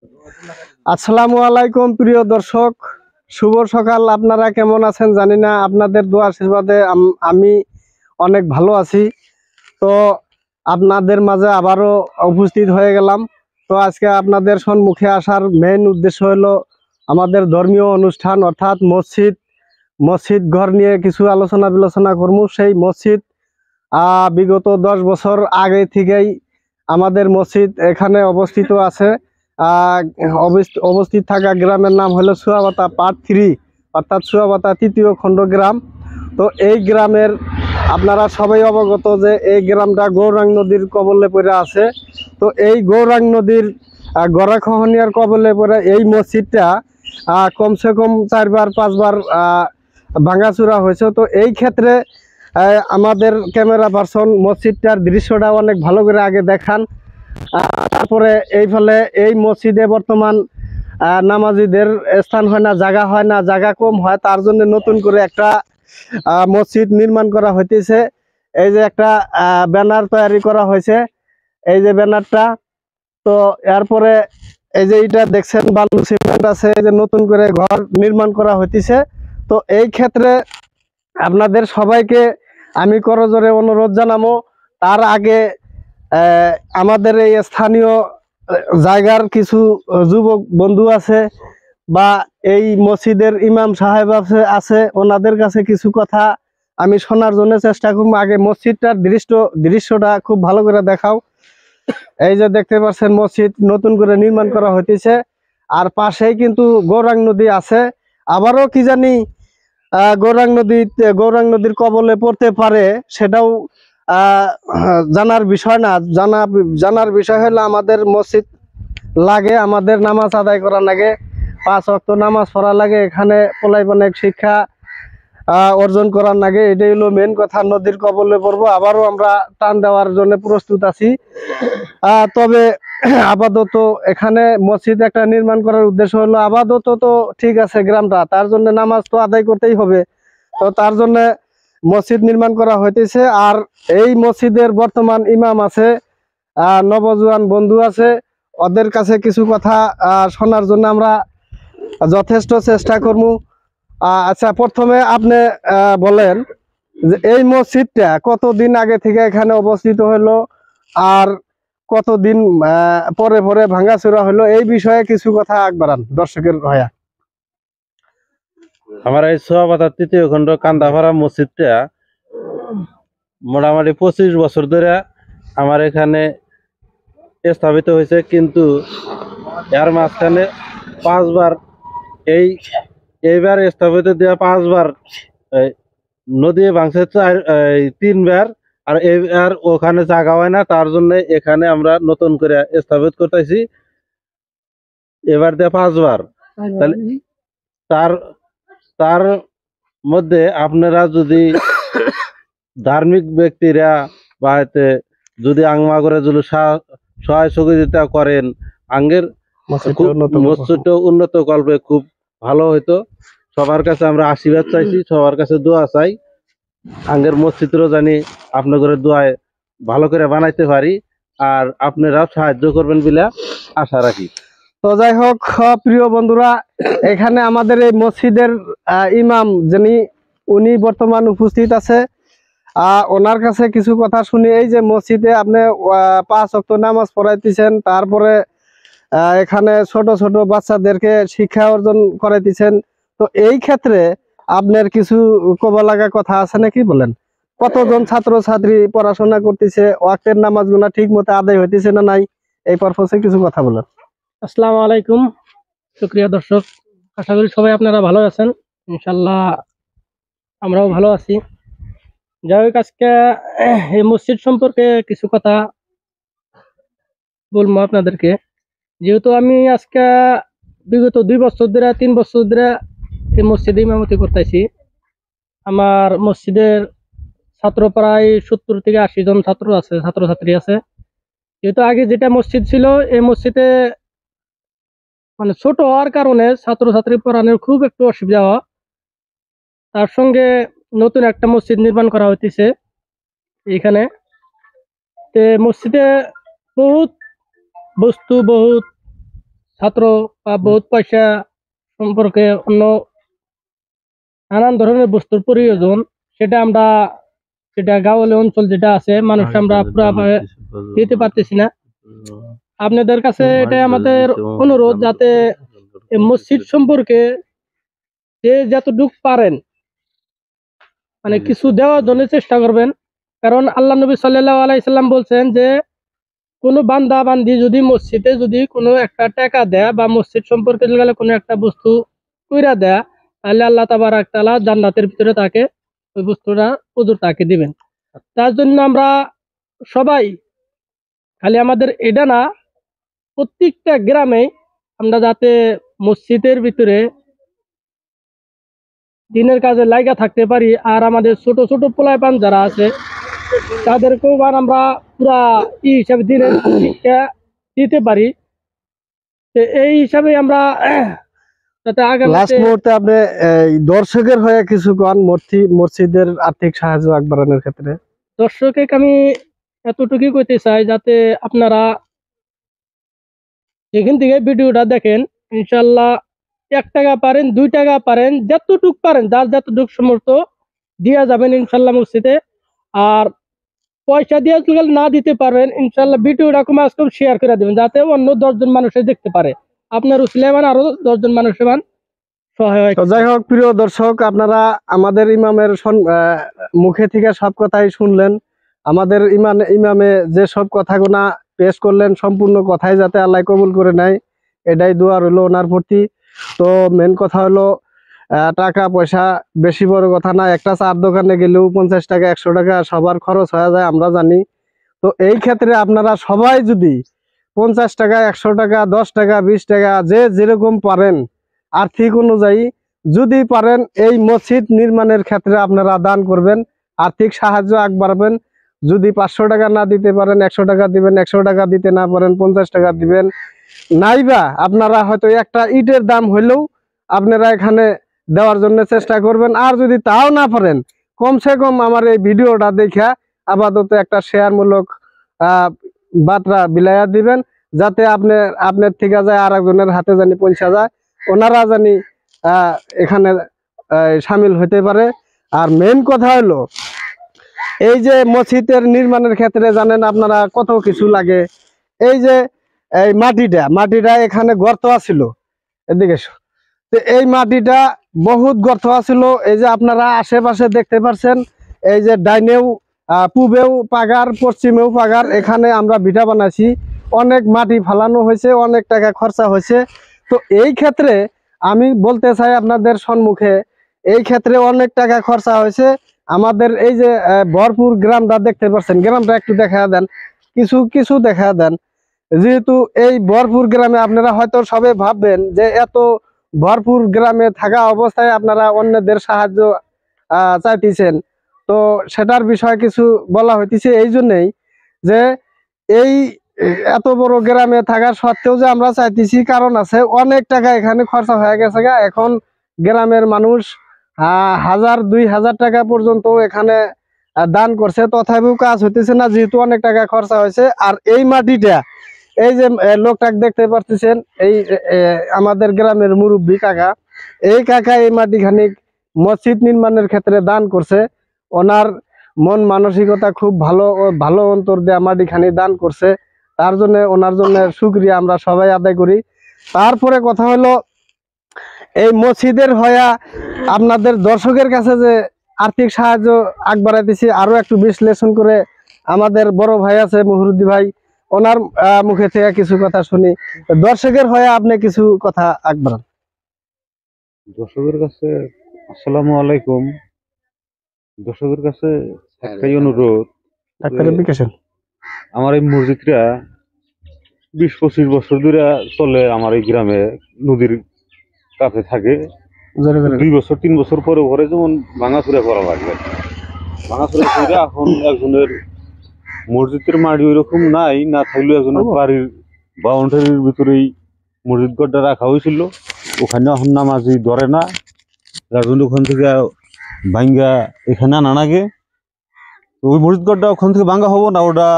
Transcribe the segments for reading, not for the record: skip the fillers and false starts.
আসসালামু আলাইকুম প্রিয় দর্শক, শুভ সকাল। আপনারা কেমন আছেন জানি না, আপনাদের দোয়া আশীর্বাদে আমি অনেক ভালো আছি। তো আপনাদের মাঝে আবারও উপস্থিত হয়ে গেলাম। তো আজকে আপনাদের সম্মুখে আসার মেইন উদ্দেশ্য হলো আমাদের ধর্মীয় অনুষ্ঠান অর্থাৎ মসজিদ ঘর নিয়ে কিছু আলোচনা বিলোচনা করব। সেই মসজিদ বিগত 10 বছর আগে থেকেই আমাদের মসজিদ এখানে অবস্থিত আছে। আহ, অবস্থিত থাকা গ্রামের নাম হলো চুয়াবাতা পার্ট 3, অর্থাৎ চুয়াবাতা 3য় খণ্ড গ্রাম। তো এই গ্রামের আপনারা সবাই অবগত যে এই গ্রামটা গৌরাঙ্গ নদীর কবলে পড়ে আছে। তো এই গৌরাঙ্গ নদীর গড়াখহনিয়ার কবলে পড়ে এই মসজিদটা কমসে কম 4বার 5বার ভাঙাচুরা হয়েছে। তো এই ক্ষেত্রে আমাদের ক্যামেরা পার্সন মসজিদটার দৃশ্যটা অনেক ভালো করে আগে দেখান। তারপরে এই ফলে এই মসজিদে বর্তমান নামাজিদের স্থান হয় না, জায়গা হয় না, জায়গা কম হয়, তার জন্য নতুন করে একটা মসজিদ নির্মাণ করা হইতেছে। এই যে একটা ব্যানার তৈরি করা হয়েছে, এই যে ব্যানারটা। তো এরপরে এই যে এটা দেখছেন বালু সিমেন্ট আছে, এই যে নতুন করে ঘর নির্মাণ করা হইতেছে। তো এই ক্ষেত্রে আপনাদের সবাইকে আমি করজোরে অনুরোধ জানাবো, তার আগে আমাদের এই স্থানীয় জায়গার কিছু যুবক বন্ধু আছে বা এই মসজিদের ইমাম সাহেব আছে ওনাদের কাছে কিছু কথা আমি শোনার জন্য চেষ্টা করবো। আগে মসজিদটার দৃশ্যটা খুব ভালো করে দেখাও। এই যে দেখতে পাচ্ছেন মসজিদ নতুন করে নির্মাণ করা হইতেছে, আর পাশেই কিন্তু গৌরাঙ্গ নদী আছে। আবারও কি জানি গৌরাঙ্গ নদীর কবলে পড়তে পারে, সেটাও জানার বিষয় না। জানার বিষয় হলো আমাদের মসজিদ লাগে, আমাদের নামাজ আদায় করা লাগে, 5 ওয়াক্ত নামাজ পড়া লাগে, এখানে অনেক শিক্ষা অর্জন করার লাগে। এটাই হলো মেন কথা। নদীর কবলে পড়বো, আবারও আমরা টান দেওয়ার জন্য প্রস্তুত আছি। তবে আপাতত এখানে মসজিদ একটা নির্মাণ করার উদ্দেশ্য হলো আপাতত তো ঠিক আছে গ্রামটা, তার জন্য নামাজ তো আদায় করতেই হবে। তো তার জন্য মসজিদ নির্মাণ করা হইতেছে। আর এই মসজিদের বর্তমান ইমাম আছে, নবজোয়ান বন্ধু আছে, ওদের কাছে কিছু কথা শোনার জন্য আমরা যথেষ্ট চেষ্টা করবো। আচ্ছা, প্রথমে আপনি বলেন যে এই মসজিদটা কতদিন আগে থেকে এখানে অবস্থিত হলো আর কতদিন পরে পরে ভাঙাচোরা হলো, এই বিষয়ে কিছু কথা বাড়ান দর্শকের হয়া। আমার এই চুয়াবাতা 3য় খণ্ড কান্দাপাড়া মসজিদটা মোটামুটি 25 বছর ধরে আমার এখানে স্থাপিত হয়েছে, কিন্তু এর মাঝখানে 5বার এইবার স্থাপিত দেওয়া 5বার নদী ভাঙছে, 3বার। আর এইবার ওখানে জায়গা হয় না, তার জন্য এখানে আমরা নতুন করে স্থাপিত করতেছি। এবার দেওয়া 5বার, তাহলে তার তার মধ্যে আপনারা যদি ধার্মিক ব্যক্তিরা বা এতে যদি আংমা করে যদি সহায় সহযোগিতা করেন, আঙ্গের মসজিদটা উন্নত কল্পে খুব ভালো হইতো। সবার কাছে আমরা আশীর্বাদ চাইছি, সবার কাছে দোয়া চাই, আঙ্গের মসজিদও জানি আপনাদের দোয়ায় ভালো করে বানাইতে পারি, আর আপনারা সাহায্য করবেন বলে আশা রাখি। তো যাই হোক প্রিয় বন্ধুরা, এখানে আমাদের এই মসজিদের ইমাম যিনি, উনি বর্তমান উপস্থিত আছে। ওনার কাছে কিছু কথা শুনি। এই যে মসজিদে আপনি 5 ওয়াক্ত নামাজ পড়াইতেছেন, তারপরে এখানে ছোট ছোট বাচ্চাদেরকে শিক্ষা অর্জন করাইতেছেন। তো এই ক্ষেত্রে আপনার কিছু কবা লাগা কথা আছে নাকি, বলেন? কতজন ছাত্র ছাত্রী পড়াশোনা করতেছে, ওয়াক্তের নামাজগুলো ঠিক মতো আদায় হইতেছে না নাই, এই পারপোসে কিছু কথা বলেন। আসসালামু আলাইকুম সুপ্রিয় দর্শক, আশা করি সবাই আপনারা ভালো আছেন। ইনশাল্লাহ আমরাও ভালো আছি। যাই হোক, আজকে এই মসজিদ সম্পর্কে কিছু কথা বলবো আপনাদেরকে। যেহেতু আমি আজকে বিগত 2 বছর ধরে 3 বছর ধরে এই মসজিদে ইমামতি করতেছি। আমার মসজিদের ছাত্র প্রায় 70 থেকে 80 জন ছাত্রছাত্রী আছে। যেহেতু আগে যেটা মসজিদ ছিল, এই মসজিদে মানে ছোট হওয়ার কারণে ছাত্রছাত্রী পড়ানোর খুব একটু অসুবিধা হয়। তার সঙ্গে নতুন একটা মসজিদ নির্মাণ করা হইতেছে এখানে। মসজিদে বহুত বস্তু, বহুত ছাত্র বা বহুত পয়সা সম্পর্কে অন্য নানান ধরনের বস্তুর প্রয়োজন, সেটা আমরা যেটা গাঁওয়ালি অঞ্চল যেটা আছে মানুষ আমরা পুরা দিতে পারতেছি না। আপনাদের কাছে এটা আমাদের অনুরোধ, যাতে এই মসজিদ সম্পর্কে যে যতটুকু পারেন মানে কিছু দেওয়ার জন্য চেষ্টা করবেন। কারণ আল্লাহ নবী সাল্লাল্লাহু আলাইহি সাল্লাম বলছেন যে কোনো বান্দা বান্দি যদি মসজিদে যদি কোনো একটা টাকা দেয় বা মসজিদ সম্পর্কে গেলে কোনো একটা বস্তু কইরা দেয়, তাহলে আল্লাহ তাবারাক তাআলা জান্নাতের ভিতরে তাকে ওই বস্তুটা হুজুর তাকে দিবেন। তার জন্য আমরা সবাই, খালি আমাদের এটা না, প্রত্যেকটা গ্রামে আমরা যাতে মসজিদের ভিতরে দিনের কাজে লাইগা থাকতে পারি, আর আমাদের ছোট ছোট পোলাপান যারা আছে তাদেরকেও আমরা পুরা হিসাবে দিনের শিক্ষা দিতে পারি। তো এই হিসাবে আমরা যাতে লাস্ট মুহূর্তে আপনি দর্শকের হয়ে কিছু কোন মসজিদের আর্থিক সাহায্য আগবাড়ানোর ক্ষেত্রে। দর্শকে আমি এতটুকুই কইতে চাই, যাতে আপনারা যেখান থেকে ভিডিওটা দেখেন ইনশাল্লাহ 1 টাকা পারেন 2 টাকা পারেন যতটুক পারেন যার যতটুক সমর্থ দিয়া যাবেন ইনশাল্লাহ মসজিদে। আর পয়সা দিয়ে না দিতে পারবেন ইনশাল্লাহ ভিডিওটা কমে আজকে শেয়ার করে দেবেন, যাতে অন্য 10 জন মানুষে দেখতে পারে। আপনার উসলেমান আরো 10 জন মানুষের সহায়। তো যাই হোক প্রিয় দর্শক, আপনারা আমাদের ইমামের মুখে থেকে সব কথাই শুনলেন। আমাদের ইমামে যে সব কথাগুলো পেশ করলেন সম্পূর্ণ কথাই যাতে আল্লাহ কবুল করে নেয়, এটাই দোয়া রইল ওনার প্রতি। তো মেন কথা হলো টাকা পয়সা বেশি বড় কথা না, একটা চার দোকানে গেলেও 50 টাকা 100 টাকা সবার খরচ হয়ে যায় আমরা জানি। তো এই ক্ষেত্রে আপনারা সবাই যদি 50 টাকা 100 টাকা 10 টাকা 20 টাকা যে যেরকম পারেন আর্থিক অনুযায়ী যদি পারেন এই মসজিদ নির্মাণের ক্ষেত্রে আপনারা দান করবেন, আর্থিক সাহায্য আগবাড়াবেন। যদি 500 টাকা না দিতে পারেন 100 টাকা দিবেন, 100 টাকা দিতে না পারেন 50 টাকা দিবেন, নাইবা আপনারা হয়তো একটা ইটের দাম হইলেও আপনারা এখানে দেওয়ার জন্য চেষ্টা করবেন। আর যদি তাও না পারেন কমসে কম আমার এই ভিডিওটা দেখা আপাতত একটা শেয়ারমূলক বার্তা বিলাইয়া দিবেন, যাতে আপনার থেকে যায় আর একজনের হাতে জানি পৌঁছা যায়, ওনারা জানি এখানে সামিল হতে পারে। আর মেন কথা হলো এই যে মসজিদের নির্মাণের ক্ষেত্রে জানেন আপনারা কত কিছু লাগে। এই যে এই মাটিটা এখানে গর্ত আছিল, এদিকে তো এই মাটিটা বহুত গর্ত আছিল। এই যে আপনারা আশেপাশে দেখতে পাচ্ছেন, এই যে ডাইনেও পূবেও পাগার পশ্চিমেও পাগার, এখানে আমরা ভিটা বানাইছি, অনেক মাটি ফালানো হয়েছে, অনেক টাকা খরচা হয়েছে। তো এই ক্ষেত্রে আমি বলতে চাই আপনাদের সম্মুখে, এই ক্ষেত্রে অনেক টাকা খরচা হয়েছে। আমাদের এই যে ভরপুর গ্রামটা দেখতে পাচ্ছেন, গ্রামটা একটু দেখা দেন, কিছু দেখা দেন। যেহেতু এই ভরপুর গ্রামে আপনারা হয়তো সবাই ভাববেন যে এত ভরপুর গ্রামে থাকা অবস্থায় আপনারা অন্যদের সাহায্য চাইতেছেন, তো সেটার বিষয়ে কিছু বলা হইতেছে। এই জন্যই যে এই এত বড় গ্রামে থাকা সত্ত্বেও যে আমরা চাইতেছি কারণ আছে, অনেক টাকা এখানে খরচা হয়ে গেছে। এখন গ্রামের মানুষ 1000-2000 টাকা পর্যন্ত এখানে দান করছে, তথাপিও কাজ হইতেছে না, যেহেতু অনেক টাকা খরচা হয়েছে। আর এই মাটিটা, এই যে লোকটাকে দেখতে পাচ্ছেন, এই আমাদের গ্রামের মুরব্বী কাকা, এই কাকা এই মাটিখানি মসজিদ নির্মাণের ক্ষেত্রে দান করছে। ওনার মন মানসিকতা খুব ভালো অন্তর দেয়া মাটিখানি দান করছে, তার জন্য ওনার জন্য শুকরিয়া আমরা সবাই আদায় করি। তারপরে কথা হলো এই মসজিদের হয়া আপনাদের দর্শকের কাছে যে আর্থিক সাহায্য আগবাড়াইতেছি, আরো একটু বিশ্লেষণ করে আমাদের বড় ভাই আছে মুহুরুদ্দি ভাই, ওনার মুখে থেকে কিছু কথা শুনি। দর্শকের হয়ে আপনি কিছু কথা আগবাড়ান। দর্শকের কাছে আসসালামু আলাইকুম। দর্শকের কাছে একটাই অনুরোধ, আমার এই মসজিদটা 20-25 বছর ধরে চলে। আমার এই গ্রামে নদীর কাছে থাকে, 2-3 বছর পরে ঘরে যেমন ভাঙাচুরা করা লাগবে, ভাঙাচুরা করে এখন একজনের মসজিদের মাটি ওই রকম নাই, না থাকলেও একজনের বাড়ির বাউন্ডারির ভিতরেই মসজিদ ঘরটা রাখা হয়েছিল। ওখানে এখন নামাজি ধরে না, যার জন্য ওখান থেকে ভাঙ্গা এখানে আনা লাগে। ওই মসজিদ ঘরটা ওখান থেকে ভাঙ্গা হবো না, ওটা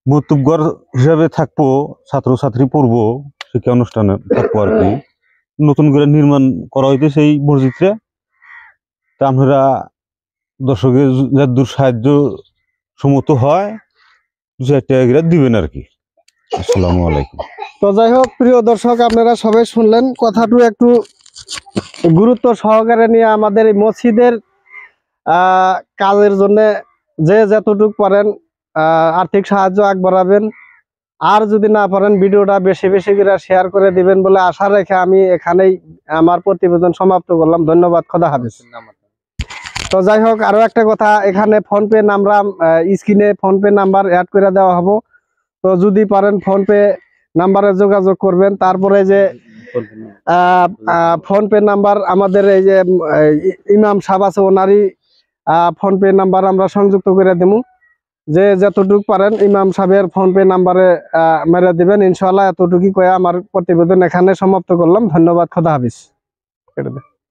মতুবঘর হিসাবে থাকবো, ছাত্রছাত্রী পড়বো। শিক্ষা অনুষ্ঠানে থাকবো আর কি। নতুন করে নির্মাণ করা হইতেছে এই মসজিদটা। তা আপনারা দর্শকের যার দূর সাহায্য সমর্থ হয় 2,000 টাকা করে দিবেন আর কি। আসসালামু আলাইকুম। তো যাই হোক, প্রিয় দর্শক, আপনারা সবাই শুনলেন কথাটু একটু গুরুত্ব সহকারে নিয়ে আমাদের এই মসজিদের কাজের জন্য যে যতটুকু পারেন আর্থিক সাহায্য আগবঢ়াবেন। আর যদি না পারেন ভিডিওটা বেশি বেশি করে শেয়ার করে দিবেন বলে আশা রেখে আমি এখানেই আমার প্রতিবেদন সমাপ্ত করলাম। ধন্যবাদ, খোদা হাফেজ। তো যাই হোক, আরো একটা কথা, এখানে ফোনপে নাম্বার স্ক্রিনে ফোনপে নাম্বার অ্যাড করে দেওয়া হবে। তো যদি পারেন ফোনপে নাম্বারে যোগাযোগ করবেন। তারপরে যে ফোনপে নাম্বার আমাদের এই যে ইমাম সাহেব আছে, ওনারই ফোনপে নাম্বার আমরা সংযুক্ত করে দেবো। যে যতটুকু পারেন ইমাম সাহেবের ফোনপে নাম্বারে মেরে দিবেন ইনশাআল্লাহ। এতটুকুই কয়ে আমার প্রতিবেদন এখানে সমাপ্ত করলাম। ধন্যবাদ, খোদা হাফেজ।